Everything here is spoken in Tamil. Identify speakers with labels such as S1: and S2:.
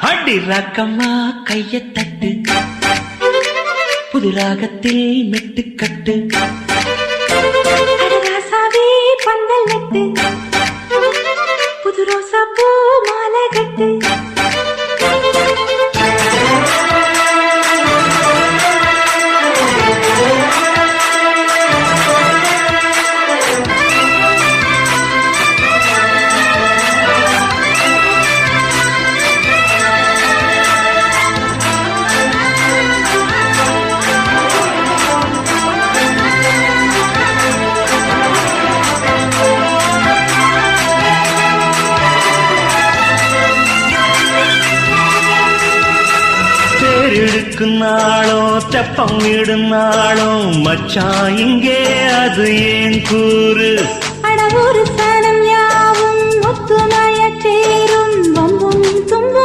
S1: அடி ராக்கம்மா கைய தட்டு, புது ராகத்தில் மெட்டுக்கட்டு.
S2: ராசாவே பந்தல் நட்டு, புது ரோசா பூ மாலை கட்டு.
S1: நாளும் தெப்பம் விடுநாளும் மச்சான் இங்கே அது ஏன் கூறு.
S2: அடவூரு